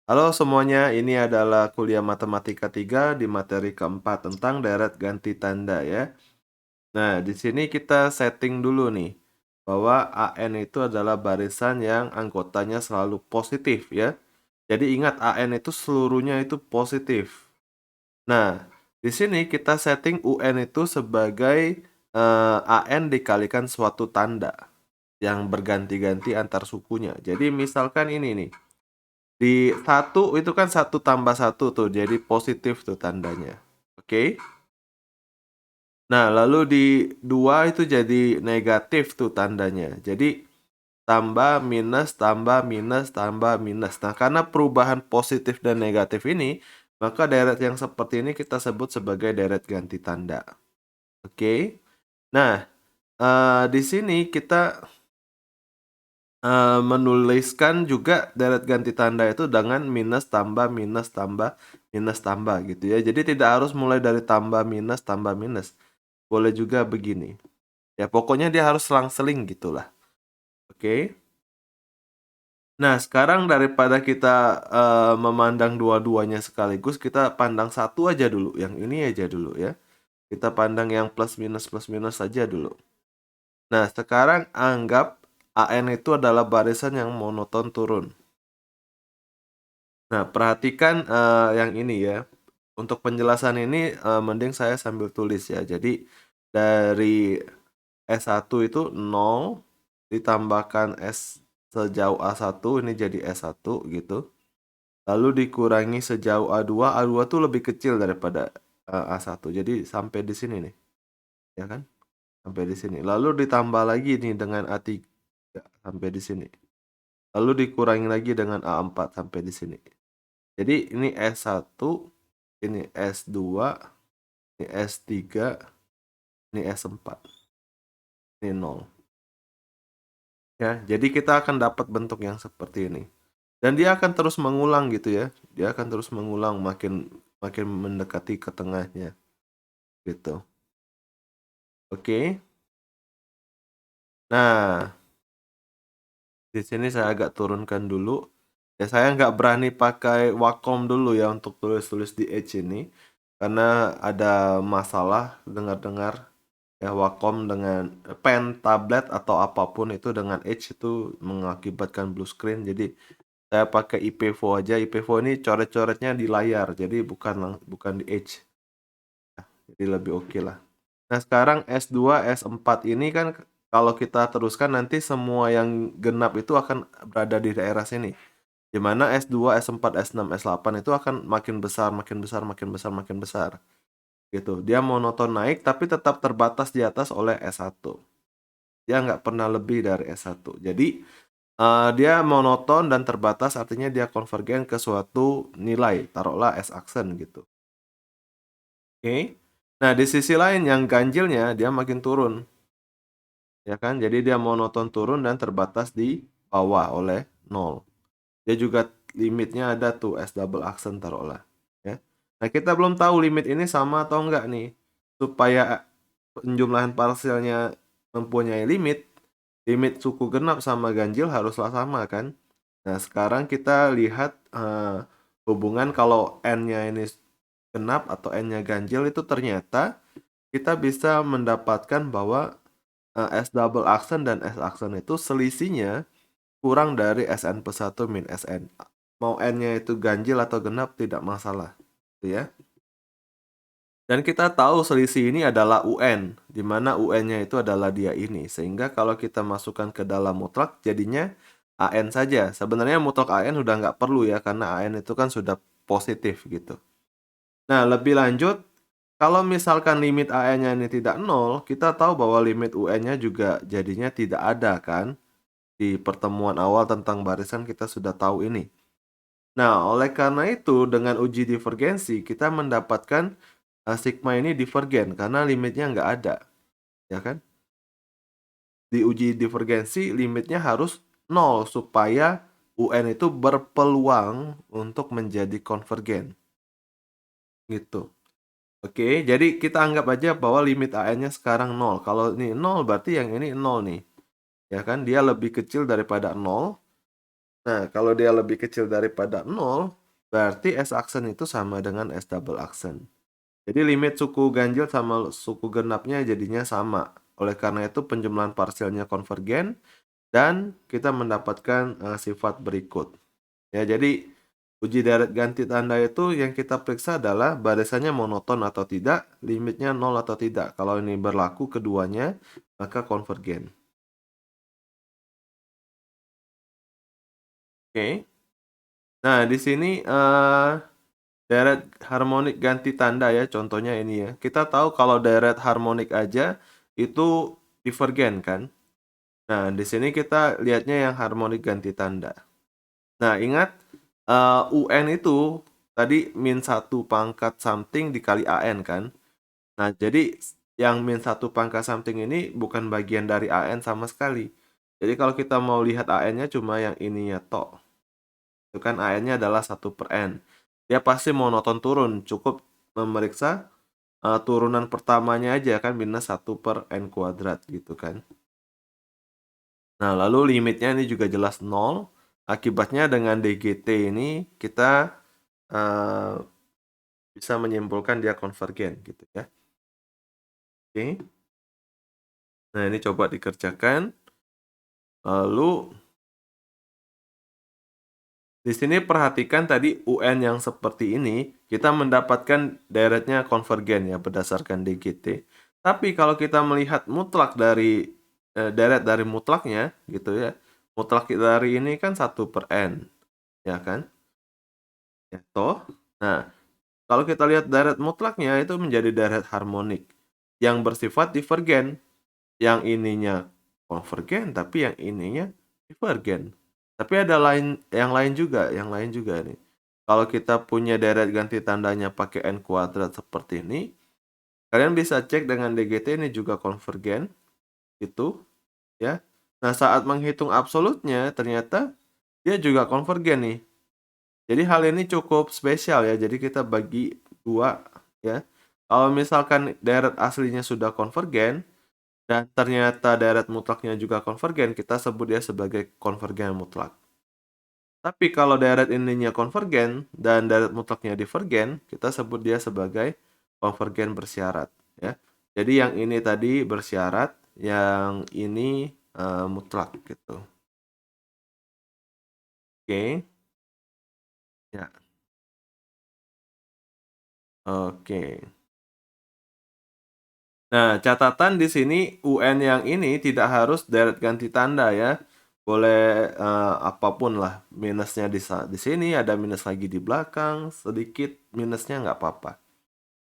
Halo semuanya, ini adalah kuliah Matematika 3 di materi keempat tentang deret ganti tanda ya. Nah, di sini kita setting dulu nih, bahwa AN itu adalah barisan yang anggotanya selalu positif ya. Jadi ingat AN itu seluruhnya itu positif. Nah, di sini kita setting UN itu sebagai AN dikalikan suatu tanda yang berganti-ganti antar sukunya. Jadi misalkan ini nih. Di satu itu kan satu tambah satu tuh, jadi positif tuh tandanya. Oke. Nah, lalu di dua itu jadi negatif tuh tandanya. Jadi tambah minus, tambah minus, tambah minus. Nah, karena perubahan positif dan negatif ini, maka deret yang seperti ini kita sebut sebagai deret ganti tanda. Oke. Nah, di sini kita menuliskan juga deret ganti tanda itu dengan minus tambah minus tambah minus tambah gitu ya. Jadi tidak harus mulai dari tambah minus. Boleh juga begini. Ya pokoknya dia harus selang-seling gitulah. Oke. Nah, sekarang daripada kita memandang dua-duanya sekaligus, kita pandang satu aja dulu, yang ini aja dulu ya. Kita pandang yang plus minus saja dulu. Nah, sekarang anggap AN itu adalah barisan yang monoton turun. Nah, perhatikan yang ini ya. Untuk penjelasan ini mending saya sambil tulis ya. Jadi dari S1 itu 0 ditambahkan S sejauh A1 ini jadi S1 gitu. Lalu dikurangi sejauh A2, A2 tuh lebih kecil daripada A1. Jadi sampai di sini nih. Ya kan? Sampai di sini. Lalu ditambah lagi nih dengan A3 sampai di sini. Lalu dikurangi lagi dengan A4 sampai di sini. Jadi ini S1, ini S2, ini S3, ini S4, ini 0. Ya, jadi kita akan dapat bentuk yang seperti ini. Dan dia akan terus mengulang gitu ya. Dia akan terus mengulang makin makin mendekati ke tengahnya gitu. Oke. Nah, di sini saya agak turunkan dulu. Ya, saya nggak berani pakai Wacom dulu ya untuk tulis-tulis di Edge ini. Karena ada masalah dengar-dengar ya Wacom dengan pen, tablet atau apapun itu dengan Edge itu mengakibatkan blue screen. Jadi saya pakai IPVO aja. IPVO ini coret-coretnya di layar, jadi bukan di Edge. Jadi lebih oke lah. Nah, sekarang S2, S4 ini kan kalau kita teruskan nanti semua yang genap itu akan berada di daerah sini. Di mana S2, S4, S6, S8 itu akan makin besar, makin besar, makin besar, makin besar. Gitu. Dia monoton naik tapi tetap terbatas di atas oleh S1. Dia nggak pernah lebih dari S1. Jadi dia monoton dan terbatas artinya dia konvergen ke suatu nilai, taruhlah S aksen gitu. Oke. Nah, di sisi lain yang ganjilnya dia makin turun. Ya kan? Jadi dia monoton turun dan terbatas di bawah oleh 0. Dia juga limitnya ada tuh S double aksen taruhlah. Ya. Nah, kita belum tahu limit ini sama atau enggak nih. Supaya penjumlahan parsialnya mempunyai limit, limit suku genap sama ganjil haruslah sama kan? Nah, sekarang kita lihat hubungan kalau N-nya ini genap atau N-nya ganjil itu ternyata kita bisa mendapatkan bahwa S double aksen dan S aksen itu selisihnya kurang dari SN plus 1 min SN. Mau N-nya itu ganjil atau genap tidak masalah. Gitu ya. Dan kita tahu selisih ini adalah UN, di mana UN-nya itu adalah dia ini. Sehingga kalau kita masukkan ke dalam mutlak, jadinya AN saja. Sebenarnya mutlak AN udah nggak perlu ya, karena AN itu kan sudah positif gitu. Nah, lebih lanjut, kalau misalkan limit AN-nya ini tidak nol, kita tahu bahwa limit UN-nya juga jadinya tidak ada kan. Di pertemuan awal tentang barisan kita sudah tahu ini. Nah, oleh karena itu dengan uji divergensi kita mendapatkan sigma ini divergen karena limitnya nggak ada, ya kan? Di uji divergensi limitnya harus nol supaya UN itu berpeluang untuk menjadi konvergen, gitu. Oke, jadi kita anggap aja bahwa limit AN-nya sekarang nol. Kalau ini nol berarti yang ini nol nih, ya kan? Dia lebih kecil daripada nol. Nah, kalau dia lebih kecil daripada 0, berarti S aksen itu sama dengan S double aksen. Jadi limit suku ganjil sama suku genapnya jadinya sama. Oleh karena itu penjumlahan parsialnya konvergen dan kita mendapatkan sifat berikut. Ya, jadi uji deret ganti tanda itu yang kita periksa adalah barisannya monoton atau tidak, limitnya 0 atau tidak. Kalau ini berlaku keduanya, maka konvergen. Oke. Nah, di sini deret harmonik ganti tanda ya, contohnya ini ya. Kita tahu kalau deret harmonik aja itu divergen kan. Nah, di sini kita lihatnya yang harmonik ganti tanda. Nah, ingat UN itu tadi min 1 pangkat something dikali AN kan. Nah, jadi yang min 1 pangkat something ini bukan bagian dari AN sama sekali. Jadi kalau kita mau lihat AN-nya cuma yang ininya tok. Itu kan AN-nya adalah 1/N. Dia pasti monoton turun, cukup memeriksa turunan pertamanya aja kan minus 1/N kuadrat gitu kan. Nah, lalu limitnya ini juga jelas 0. Akibatnya dengan DGT ini kita uh, bisa menyimpulkan dia konvergen gitu ya. Oke. Nah, ini coba dikerjakan. Lalu di sini perhatikan tadi UN yang seperti ini, kita mendapatkan deretnya konvergen ya berdasarkan DGT. Tapi kalau kita melihat mutlak dari deret dari mutlaknya gitu ya. Mutlak dari ini kan 1/N, ya kan? Ya toh. Nah, kalau kita lihat deret mutlaknya itu menjadi deret harmonik yang bersifat divergen. Yang ininya konvergen tapi yang ininya divergen. Tapi ada yang lain juga nih. Kalau kita punya deret ganti tandanya pakai n kuadrat seperti ini, kalian bisa cek dengan DGT ini juga konvergen itu ya. Nah, saat menghitung absolutnya ternyata dia juga konvergen nih. Jadi hal ini cukup spesial ya. Jadi kita bagi dua ya. Kalau misalkan deret aslinya sudah konvergen dan ternyata deret mutlaknya juga konvergen, kita sebut dia sebagai konvergen mutlak. Tapi kalau deret ininya konvergen dan deret mutlaknya divergen, kita sebut dia sebagai konvergen bersyarat ya. Jadi yang ini tadi bersyarat, yang ini mutlak gitu. Oke. Ya. Oke. Nah, catatan di sini UN yang ini tidak harus deret ganti tanda ya. Boleh apapun lah. Minusnya di sini, ada minus lagi di belakang, sedikit minusnya nggak apa-apa.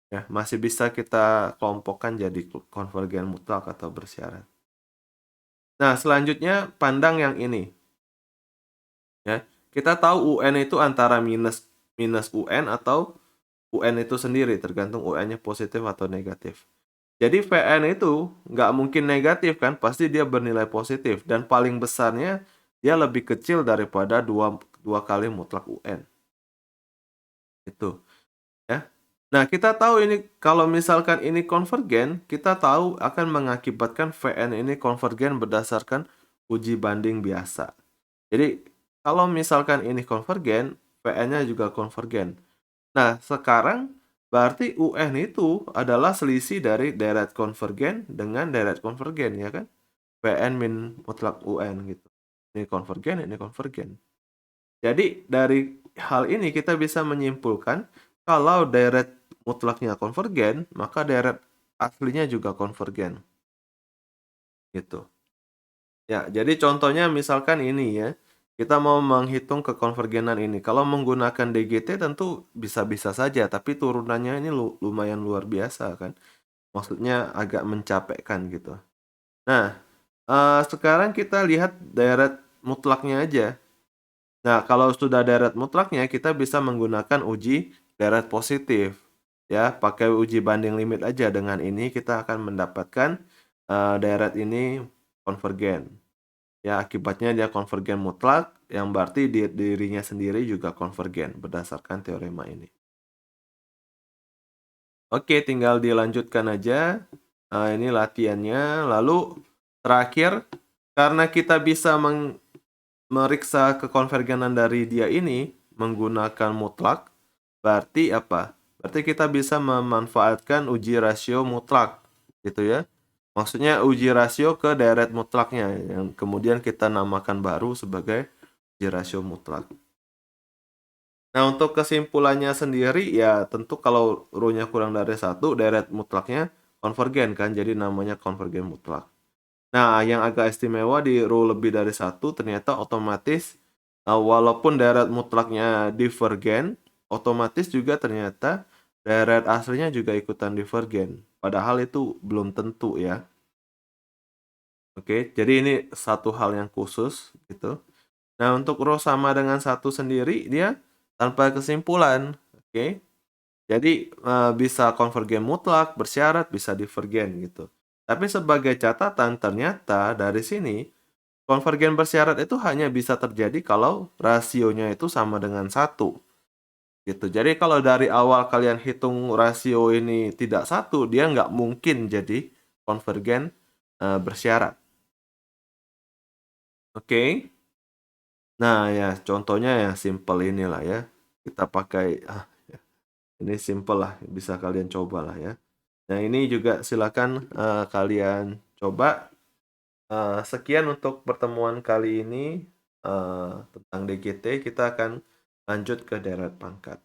Ya, masih bisa kita kelompokkan jadi konvergen mutlak atau bersyarat. Nah, selanjutnya pandang yang ini. Ya, kita tahu UN itu antara minus minus UN atau UN itu sendiri, tergantung UN-nya positif atau negatif. Jadi VN itu nggak mungkin negatif kan, pasti dia bernilai positif. Dan paling besarnya dia lebih kecil daripada dua kali mutlak UN. Itu ya. Nah, kita tahu ini kalau misalkan ini konvergen, kita tahu akan mengakibatkan VN ini konvergen berdasarkan uji banding biasa. Jadi, kalau misalkan ini konvergen, VN-nya juga konvergen. Nah, sekarang berarti UN itu adalah selisih dari deret konvergen dengan deret konvergen, ya kan? PN min mutlak UN gitu. Ini konvergen, ini konvergen. Jadi dari hal ini kita bisa menyimpulkan kalau deret mutlaknya konvergen, maka deret aslinya juga konvergen. Gitu. Ya, jadi contohnya misalkan ini ya. Kita mau menghitung kekonvergenan ini. Kalau menggunakan DGT tentu bisa-bisa saja, tapi turunannya ini lumayan luar biasa kan. Maksudnya agak mencapekkan gitu. Nah, sekarang kita lihat deret mutlaknya aja. Nah, kalau sudah deret mutlaknya, kita bisa menggunakan uji deret positif. Ya, pakai uji banding limit aja. Dengan ini kita akan mendapatkan deret ini konvergen. Ya, akibatnya dia konvergen mutlak, yang berarti dirinya sendiri juga konvergen berdasarkan teorema ini. Oke, tinggal dilanjutkan aja. Nah, ini latihannya. Lalu terakhir, karena kita bisa meriksa kekonvergenan dari dia ini menggunakan mutlak, berarti apa? Berarti kita bisa memanfaatkan uji rasio mutlak, gitu ya. Maksudnya uji rasio ke deret mutlaknya, yang kemudian kita namakan baru sebagai uji rasio mutlak. Nah, untuk kesimpulannya sendiri, ya tentu kalau rho-nya kurang dari 1, deret mutlaknya konvergen kan, jadi namanya konvergen mutlak. Nah, yang agak istimewa di rho lebih dari 1 ternyata otomatis walaupun deret mutlaknya divergen, otomatis juga ternyata deret aslinya juga ikutan divergen. Padahal itu belum tentu ya. Oke, jadi ini satu hal yang khusus gitu. Nah, untuk rho sama dengan 1 sendiri dia tanpa kesimpulan. Oke. Jadi bisa konvergen mutlak, bersyarat, bisa divergen gitu. Tapi sebagai catatan ternyata dari sini konvergen bersyarat itu hanya bisa terjadi kalau rasionya itu sama dengan 1 gitu. Jadi kalau dari awal kalian hitung rasio ini tidak 1, dia nggak mungkin jadi konvergen bersyarat. Oke. Nah ya contohnya ya simple inilah ya. Kita pakai ini simple lah, bisa kalian cobalah ya. Nah ini juga silakan kalian coba. Sekian untuk pertemuan kali ini tentang DGT. Kita akan lanjut ke deret pangkat.